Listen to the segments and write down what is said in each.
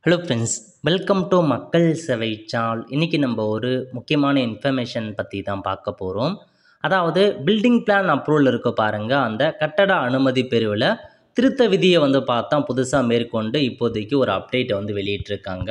Hello friends, welcome to மக்கள் சேவை channel. இன்றைக்கி நம்ம ஒரு முக்கியமான இன்ஃபர்மேஷன் பற்றி தான் பார்க்க போகிறோம். அதாவது பில்டிங் பிளான் அப்ரூவல் இருக்க பாருங்கள், அந்த கட்டட அனுமதி பிரிவில் திருத்த விதியை பார்த்தா புதுசாக மேற்கொண்டு இப்போதைக்கு ஒரு அப்டேட்டை வெளியிட்டிருக்காங்க.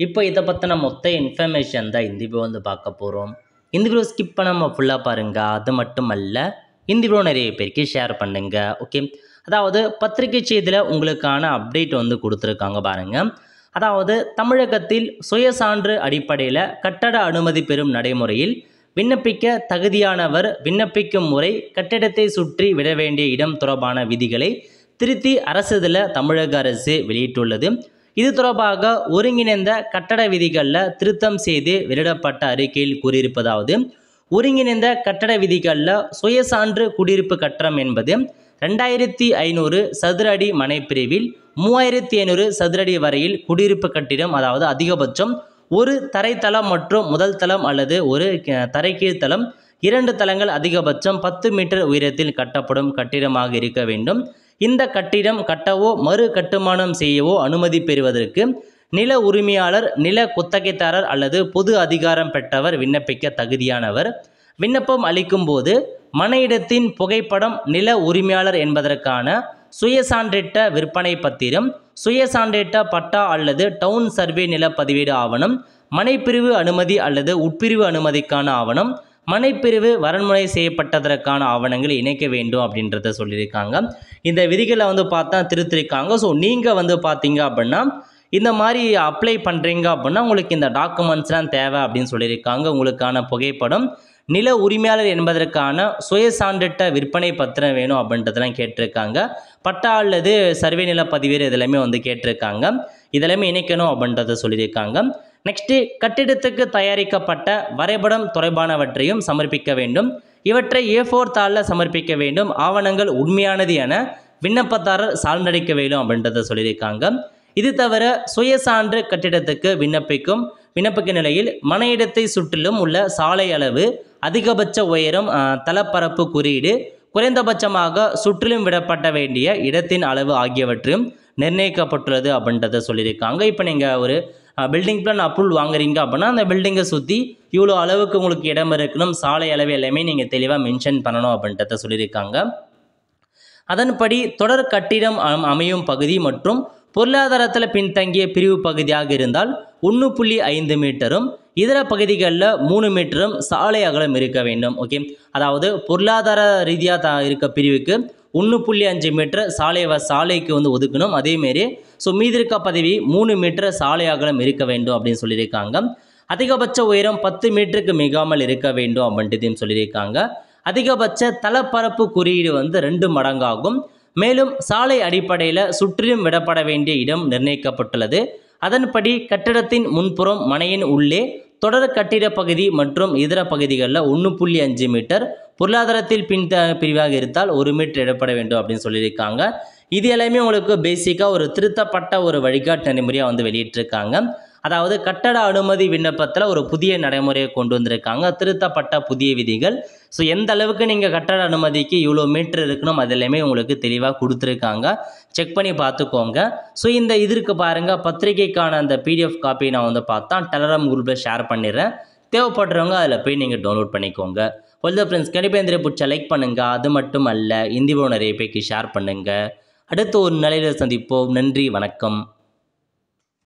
இப்போ இதை பற்றின மொத்த இன்ஃபர்மேஷன் தான் இந்த வீடியோ பார்க்க போகிறோம். இந்த வீடியோ ஸ்கிப் பண்ணாமல் ஃபுல்லாக பாருங்கள். அது மட்டும் அல்ல, இந்த வீடியோ நிறைய பேருக்கு ஷேர் பண்ணுங்கள். ஓகே, அதாவது பத்திரிகை செய்தியில் உங்களுக்கான அப்டேட் கொடுத்துருக்காங்க பாருங்கள். அதாவது தமிழகத்தில் சுயசான்று அடிப்படையில் கட்டட அனுமதி பெறும் நடைமுறையில் விண்ணப்பிக்க தகுதியானவர் விண்ணப்பிக்கும் முறை, கட்டிடத்தை சுற்றி விட வேண்டிய இடம் தொடர்பான விதிகளை திருத்தி அரசிதழில் தமிழக அரசு வெளியிட்டுள்ளது. இது தொடர்பாக ஒருங்கிணைந்த கட்டட விதிகளில் திருத்தம் செய்து வெளியிடப்பட்ட அறிக்கையில் கூறியிருப்பதாவது, ஒருங்கிணைந்த கட்டட விதிகளில் சுயசான்று குடியிருப்பு கட்டடம் என்பது 2500 சதுர அடி மனைப்பிரிவில் 3500 சதுர அடி வரையில் குடியிருப்பு கட்டிடம், அதாவது அதிகபட்சம் ஒரு தரைத்தளம் மற்றும் முதல் தளம் அல்லது ஒரு தரைக்கீழ்த்தளம், 2 தளங்கள், அதிகபட்சம் 10 மீட்டர் உயரத்தில் கட்டப்படும் கட்டிடமாக இருக்க வேண்டும். இந்த கட்டிடம் கட்டவோ மறு கட்டுமானம் செய்யவோ அனுமதி பெறுவதற்கு நில உரிமையாளர், நில குத்தகைதாரர் அல்லது பொது அதிகாரம் பெற்றவர் விண்ணப்பிக்க தகுதியானவர். விண்ணப்பம் அளிக்கும் போது மனையிடத்தின் புகைப்படம், நில உரிமையாளர் என்பதற்கான சுயசான்றிட்ட விற்பனை பத்திரம், சுயசான்றிட்ட பட்டா அல்லது டவுன் சர்வே நில பதிவேடு ஆவணம், மனைப்பிரிவு அனுமதி அல்லது உட்பிரிவு அனுமதிக்கான ஆவணம், மனைப்பிரிவு வரன்முறை செய்யப்பட்டதற்கான ஆவணங்கள் இணைக்க வேண்டும் அப்படின்றத சொல்லியிருக்காங்க. இந்த விதிகளை பார்த்தா திருத்திருக்காங்க. ஸோ நீங்கள் பார்த்தீங்க அப்படின்னா இந்த மாதிரி அப்ளை பண்ணுறீங்க அப்படின்னா உங்களுக்கு இந்த டாக்குமெண்ட்ஸ்லாம் தேவை அப்படின்னு சொல்லியிருக்காங்க. உங்களுக்கான புகைப்படம், நில உரிமையாளர் என்பதற்கான சுயசான்றிட்ட விற்பனை பத்திரம் வேணும் அப்படின்றதெல்லாம் கேட்டிருக்காங்க. பட்டா அல்லது சர்வே நில பதிவேறு இதெல்லாமே கேட்டிருக்காங்க. இதெல்லாமே இணைக்கணும் அப்படின்றத சொல்லியிருக்காங்க. நெக்ஸ்ட்டு, கட்டிடத்துக்கு தயாரிக்கப்பட்ட வரைபடம் தொடர்பானவற்றையும் சமர்ப்பிக்க வேண்டும். இவற்றை A4 தாளில் சமர்ப்பிக்க வேண்டும். ஆவணங்கள் உண்மையானது என விண்ணப்பதாரர் சான்றளிக்க வேண்டும் அப்படின்றத சொல்லியிருக்காங்க. இது தவிர சுயசான்று கட்டிடத்துக்கு விண்ணப்பிக்க நிலையில் மனையிடத்தை சுற்றிலும் உள்ள சாலை அளவு, அதிகபட்ச உயரம், தளப்பரப்பு குறியீடு, குறைந்தபட்சமாக சுற்றிலும் விடப்பட்ட வேண்டிய இடத்தின் அளவு ஆகியவற்றையும் நிர்ணயிக்கப்பட்டுள்ளது அப்படின்றத சொல்லியிருக்காங்க. இப்போ நீங்கள் ஒரு பில்டிங் பிளான் அப்ரூவல் வாங்குறீங்க அப்படின்னா அந்த பில்டிங்கை சுற்றி இவ்வளோ அளவுக்கு உங்களுக்கு இடம் இருக்கணும், சாலை அளவு எல்லாமே நீங்கள் தெளிவாக மென்ஷன் பண்ணணும் அப்படின்றத சொல்லியிருக்காங்க. அதன்படி தொடர் கட்டிடம் அமையும் பகுதி மற்றும் பொருளாதாரத்தில் பின்தங்கிய பிரிவு பகுதியாக இருந்தால் 1.5 மீட்டரும், இதர பகுதிகளில் 3 மீட்டரும் சாலை அகலம் இருக்க வேண்டும். ஓகே, அதாவது பொருளாதார ரீதியாக இருக்க பிரிவுக்கு 1.5 மீட்டர் சாலைக்கு ஒதுக்கணும். அதேமாரி மீதி இருக்க பதவி 3 மீட்டர் சாலை அகலம் இருக்க வேண்டும் அப்படின்னு சொல்லியிருக்காங்க. அதிகபட்ச உயரம் 10 மீட்டருக்கு மிகாமல் இருக்க வேண்டும் அப்படின்றதையும் சொல்லியிருக்காங்க. அதிகபட்ச தளப்பரப்பு குறியீடு 2 மடங்காகும். மேலும் சாலை அடிப்படையில் சுற்றிலும் விடப்பட வேண்டிய இடம் நிர்ணயிக்கப்பட்டுள்ளது. அதன்படி கட்டிடத்தின் முன்புறம், மனையின் உள்ளே, தொடர் கட்டிட பகுதி மற்றும் இதர பகுதிகளில் 1.5 மீட்டர், பொருளாதாரத்தில் பிரிவாக இருந்தால் 1 மீட்டர் இடப்பட வேண்டும் அப்படின்னு சொல்லியிருக்காங்க. இது எல்லாமே உங்களுக்கு பேசிக்காக ஒரு திருத்தப்பட்ட ஒரு வழிகாட்டு நடைமுறையாக வெளியிட்டிருக்காங்க. அதாவது கட்டட அனுமதி விண்ணப்பத்தில் ஒரு புதிய நடைமுறையை கொண்டு வந்திருக்காங்க, திருத்தப்பட்ட புதிய விதிகள். ஸோ எந்த அளவுக்கு நீங்கள் கட்டட அனுமதிக்கு இவ்வளோ மீட்டர் இருக்கணும் அது எல்லாமே உங்களுக்கு தெளிவாக கொடுத்துருக்காங்க. செக் பண்ணி பார்த்துக்கோங்க. ஸோ இந்த இதற்கு பாருங்கள், பத்திரிகைக்கான அந்த PDF காப்பி நான் பார்த்தா டெலகிராம் குரூப்பில் ஷேர் பண்ணிடுறேன். தேவைப்படுறவங்க அதில் போய் நீங்கள் டவுன்லோட் பண்ணிக்கோங்க. ஒல்த ஃப்ரெண்ட்ஸ், கண்டிப்பாக இந்த பிடிச்ச லைக் பண்ணுங்கள். அது மட்டும் அல்ல, இந்த வீடியோ நிறைய பேருக்கு ஷேர் பண்ணுங்கள். அடுத்து ஒரு நிலையில் சந்திப்போம். நன்றி, வணக்கம்.